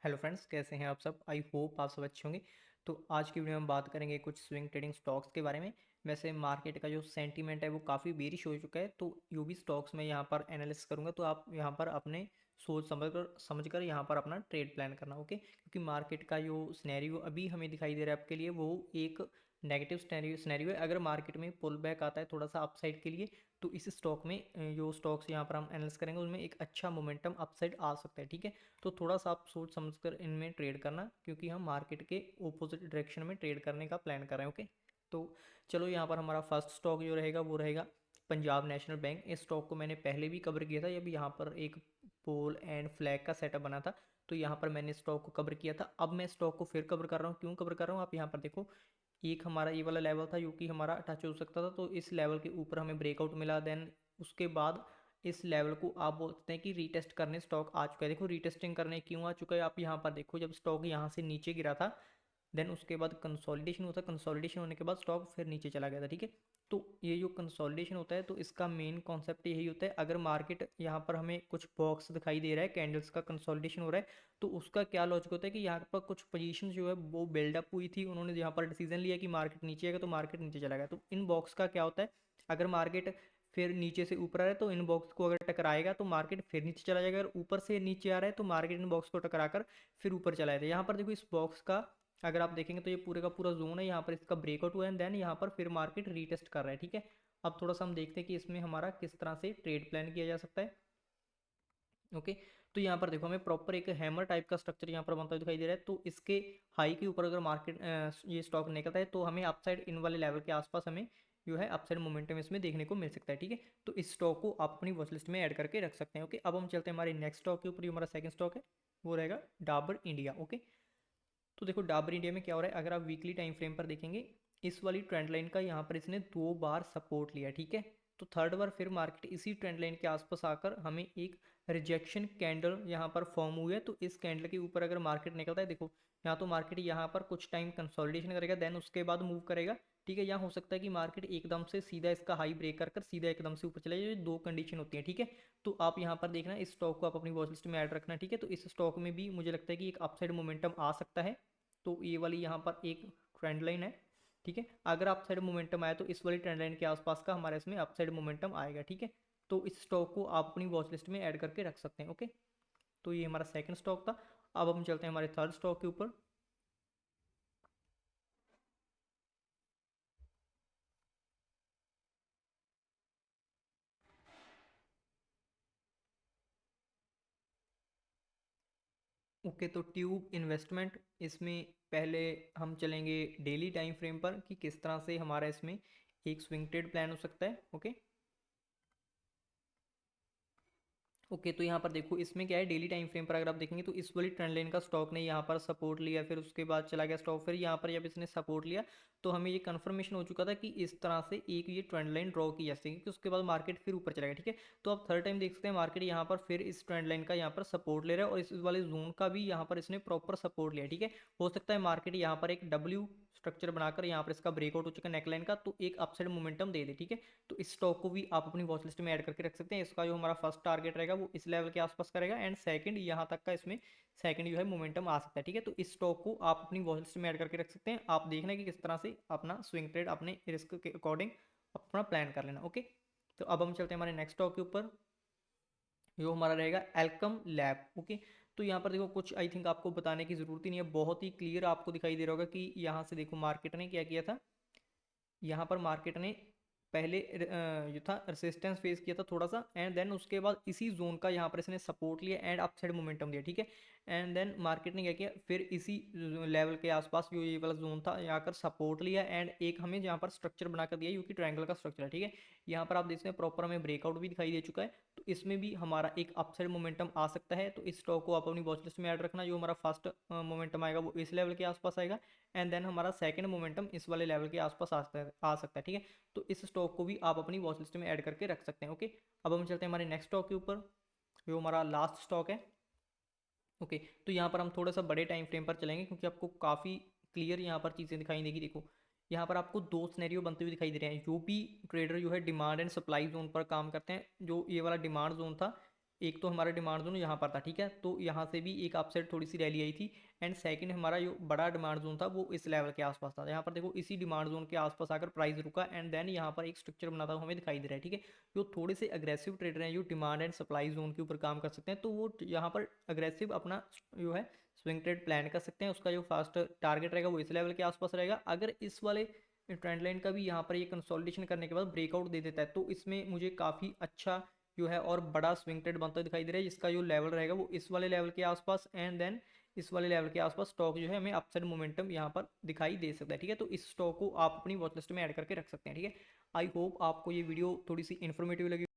Hello friends, कैसे हैं आप सब। आई होप आप सब अच्छे होंगे। तो आज की वीडियो में हम बात करेंगे कुछ स्विंग ट्रेडिंग स्टॉक्स के बारे में। वैसे मार्केट का जो सेंटीमेंट है वो काफ़ी बेरिश हो चुका है, तो जो भी स्टॉक्स मैं यहाँ पर एनालिसिस करूँगा तो आप यहाँ पर अपने सोच समझकर यहाँ पर अपना ट्रेड प्लान करना, ओके। क्योंकि मार्केट का जो सिनेरियो अभी हमें दिखाई दे रहा है आपके लिए वो एक नेगेटिव सिनेरियो है। अगर मार्केट में पुल बैक आता है थोड़ा सा अपसाइड के लिए, तो इस स्टॉक में जो स्टॉक्स यहाँ पर हम एनालिसिस करेंगे उनमें एक अच्छा मोमेंटम अपसाइड आ सकता है, ठीक है। तो थोड़ा सा आप सोच समझ कर इनमें ट्रेड करना, क्योंकि हम मार्केट के ओपोजिट डायरेक्शन में ट्रेड करने का प्लान कर रहे हैं, ओके। तो चलो यहाँ पर हमारा फर्स्ट स्टॉक जो रहेगा वो रहेगा पंजाब नेशनल बैंक। इस स्टॉक को मैंने पहले भी कवर किया था, जब यहाँ पर एक पोल एंड फ्लैग का सेटअप बना था, तो यहाँ पर मैंने स्टॉक को कवर किया था। अब मैं स्टॉक को फिर कवर कर रहा हूँ। क्यों कवर कर रहा हूँ, आप यहाँ पर देखो, एक हमारा ये वाला लेवल था जो कि हमारा टच हो सकता था, तो इस लेवल के ऊपर हमें ब्रेकआउट मिला। देन उसके बाद इस लेवल को आप बोल सकते हैं कि रीटेस्ट करने स्टॉक आ चुका है। देखो रीटेस्टिंग करने क्यों आ चुका है, आप यहाँ पर देखो, जब स्टॉक यहाँ से नीचे गिरा था, देन उसके बाद कंसोलिडेशन होता है, कंसोलिडेशन होने के बाद स्टॉक फिर नीचे चला गया था, ठीक है। तो ये जो कंसोलिडेशन होता है, तो इसका मेन कॉन्सेप्ट यही होता है, अगर मार्केट यहाँ पर हमें कुछ बॉक्स दिखाई दे रहा है, कैंडल्स का कंसोलिडेशन हो रहा है, तो उसका क्या लॉजिक होता है कि यहाँ पर कुछ पोजीशन जो है वो बिल्डअप हुई थी, उन्होंने यहाँ पर डिसीजन लिया कि मार्केट नीचे आएगा तो मार्केट नीचे चला गया। तो इन बॉक्स का क्या होता है, अगर मार्केट फिर नीचे से ऊपर आ रहा है तो इन बॉक्स को अगर टकराएगा तो मार्केट फिर नीचे चला जाएगा, अगर ऊपर से नीचे आ रहा है तो मार्केट इन बॉक्स को टकराकर फिर ऊपर चला जाएगा। यहाँ पर देखो, इस बॉक्स का अगर आप देखेंगे तो ये पूरे का पूरा जोन है, यहाँ पर इसका ब्रेकआउट हुआ है, देन यहाँ पर फिर मार्केट रीटेस्ट कर रहा है, ठीक है। अब थोड़ा सा हम देखते हैं कि इसमें हमारा किस तरह से ट्रेड प्लान किया जा सकता है, ओके। तो यहाँ पर देखो, हमें प्रॉपर एक हैमर टाइप का स्ट्रक्चर यहाँ पर बनता हुआ दिखाई दे रहा है। तो इसके हाई के ऊपर अगर मार्केट ये स्टॉक निकलता है तो हमें अपसाइड इन वाले लेवल के आसपास हमें जो है अपसाइड मोमेंटम इसमें देखने को मिल सकता है, ठीक है। तो इस स्टॉक को आप अपनी वॉच लिस्ट में ऐड करके रख सकते हैं, ओके। अब हम चलते हैं हमारे नेक्स्ट स्टॉक के ऊपर। जो हमारा सेकंड स्टॉक है वो रहेगा डाबर इंडिया, ओके। तो देखो डाबर इंडिया में क्या हो रहा है, अगर आप वीकली टाइम फ्रेम पर देखेंगे, इस वाली ट्रेंड लाइन का यहाँ पर इसने 2 बार सपोर्ट लिया, ठीक है। तो थर्ड बार फिर मार्केट इसी ट्रेंड लाइन के आसपास आकर हमें एक रिजेक्शन कैंडल यहाँ पर फॉर्म हुई है। तो इस कैंडल के ऊपर अगर मार्केट निकलता है, देखो यहाँ तो मार्केट यहाँ पर कुछ टाइम कंसोलिडेशन करेगा, देन उसके बाद मूव करेगा, ठीक है। यहाँ हो सकता है कि मार्केट एकदम से सीधा इसका हाई ब्रेक कर सीधा एकदम से ऊपर चले जाए, दो कंडीशन होती है, ठीक है। तो आप यहाँ पर देखना, इस स्टॉक को आप अपनी वॉच लिस्ट में ऐड रखना, ठीक है। तो इस स्टॉक में भी मुझे लगता है कि एक अपसाइड मोमेंटम आ सकता है। तो ये वाली यहाँ पर एक ट्रेंड लाइन है, ठीक है। अगर अपसाइड मोमेंटम आया तो इस वाली ट्रेंड लाइन के आसपास का हमारे इसमें अपसाइड मोमेंटम आएगा, ठीक है। तो इस स्टॉक को आप अपनी वॉच लिस्ट में ऐड करके रख सकते हैं, ओके। तो ये हमारा सेकंड स्टॉक था। अब हम चलते हैं हमारे थर्ड स्टॉक के ऊपर। ओके, तो ट्यूब इन्वेस्टमेंट, इसमें पहले हम चलेंगे डेली टाइम फ्रेम पर कि किस तरह से हमारा इसमें एक स्विंग ट्रेड प्लान हो सकता है, ओके। ओके, तो यहाँ पर देखो, इसमें क्या है, डेली टाइम फ्रेम पर अगर आप देखेंगे तो इस वाली ट्रेंड लाइन का स्टॉक ने यहाँ पर सपोर्ट लिया, फिर उसके बाद चला गया स्टॉक, फिर यहाँ पर जब इसने सपोर्ट लिया तो हमें ये कंफर्मेशन हो चुका था कि इस तरह से एक ये ट्रेंड लाइन ड्रॉ की जा सकती है, क्योंकि उसके बाद मार्केट फिर ऊपर चला गया, ठीक है। तो आप थर्ड टाइम देख सकते हैं मार्केट यहाँ पर फिर इस ट्रेंड लाइन का यहाँ पर सपोर्ट ले रहा है, और इस वाले जोन का भी यहाँ पर इसने प्रॉपर सपोर्ट लिया, ठीक है। हो सकता है मार्केट यहाँ पर एक डब्ल्यू स्ट्रक्चर बनाकर यहाँ पर इसका ब्रेकआउट हो चुका है नेकलाइन का, तो एक अपसाइड मोमेंटम दे दे, ठीक है। तो इस स्टॉक को भी आप अपनी वॉच लिस्ट में ऐड करके रख सकते हैं। इसका जो हमारा फर्स्ट टारगेट रहेगा वो इस लेवल के आसपास करेगा, एंड सेकंड यहाँ तक का इसमें सेकंड जो है मोमेंटम आ सकता है, ठीक है। तो इस स्टॉक को आप अपनी वॉच लिस्ट में ऐड करके रख सकते हैं। आप देखना कि किस तरह से अपना स्विंग ट्रेड अपने रिस्क के अकॉर्डिंग अपना प्लान कर लेना, ओके। तो अब हम चलते हैं हमारे नेक्स्ट स्टॉक के ऊपर, जो हमारा रहेगा एल्कम लैब, ओके। तो यहाँ पर देखो, कुछ आई थिंक आपको बताने की जरूरत ही नहीं है, बहुत ही क्लियर आपको दिखाई दे रहा होगा कि यहाँ से देखो मार्केट ने क्या किया था। यहाँ पर मार्केट ने पहले जो था रेसिस्टेंस फेस किया था थोड़ा सा, एंड देन उसके बाद इसी जोन का यहाँ पर इसने सपोर्ट लिया एंड अपसाइड मोमेंटम दिया, ठीक है। एंड देन मार्केट ने क्या किया, फिर इसी लेवल के आसपास जो ये वाला जोन था यहाँ कर सपोर्ट लिया, एंड एक हमें यहाँ पर स्ट्रक्चर बनाकर दिया, क्योंकि ट्रायंगल का स्ट्रक्चर है, ठीक है। यहाँ पर आप देख सकते हैं प्रॉपर हमें ब्रेकआउट भी दिखाई दे चुका है। तो इसमें भी हमारा एक अपसाइड मोमेंटम आ सकता है, तो इस स्टॉक को आप अपनी वॉच लिस्ट में ऐड रखना। जो हमारा फर्स्ट मोमेंटम आएगा वो इस लेवल के आसपास आएगा, एंड देन हमारा सेकंड मोमेंटम इस वाले लेवल के आसपास आ सकता है, ठीक है। तो इस स्टॉक को भी आप अपनी वॉच लिस्ट में ऐड करके रख सकते हैं, ओके। अब हम चलते हैं हमारे नेक्स्ट स्टॉक के ऊपर, जो हमारा लास्ट स्टॉक है, ओके। तो यहाँ पर हम थोड़ा सा बड़े टाइम फ्रेम पर चलेंगे, क्योंकि आपको काफ़ी क्लियर यहाँ पर चीज़ें दिखाई देगी। देखो यहाँ पर आपको दो सिनेरियो बनते हुए दिखाई दे रहे हैं। जो भी ट्रेडर जो है डिमांड एंड सप्लाई जोन पर काम करते हैं, जो ये वाला डिमांड जोन था, एक तो हमारा डिमांड जोन यहाँ पर था, ठीक है, तो यहाँ से भी एक अपसाइड थोड़ी सी रैली आई थी। एंड सेकंड हमारा जो बड़ा डिमांड जोन था वो इस लेवल के आसपास था। यहाँ पर देखो इसी डिमांड जोन के आसपास आकर प्राइस रुका एंड देन यहाँ पर एक स्ट्रक्चर बनाता हुआ हमें दिखाई दे रहा है, ठीक है। जो थोड़े से अग्रेसिव ट्रेडर हैं, जो डिमांड एंड सप्लाई जोन के ऊपर काम कर सकते हैं, तो वो यहाँ पर अग्रेसिव अपना जो है स्विंग ट्रेड प्लान कर सकते हैं। उसका जो फास्ट टारगेट रहेगा वो इस लेवल के आसपास रहेगा। अगर इस वाले ट्रेंड लाइन का भी यहाँ पर ये कंसोलिडेशन करने के बाद ब्रेकआउट दे देता है तो इसमें मुझे काफ़ी अच्छा जो है और बड़ा स्विंग ट्रेड बनता दिखाई दे रहा है, जिसका जो लेवल रहेगा वो इस वाले लेवल के आसपास एंड देन इस वाले लेवल के आसपास स्टॉक जो है हमें अपसाइड मोमेंटम यहाँ पर दिखाई दे सकता है, ठीक है। तो इस स्टॉक को आप अपनी वॉच लिस्ट में ऐड करके रख सकते हैं, ठीक है। आई होप आपको ये वीडियो थोड़ी सी इन्फॉर्मेटिव लगी।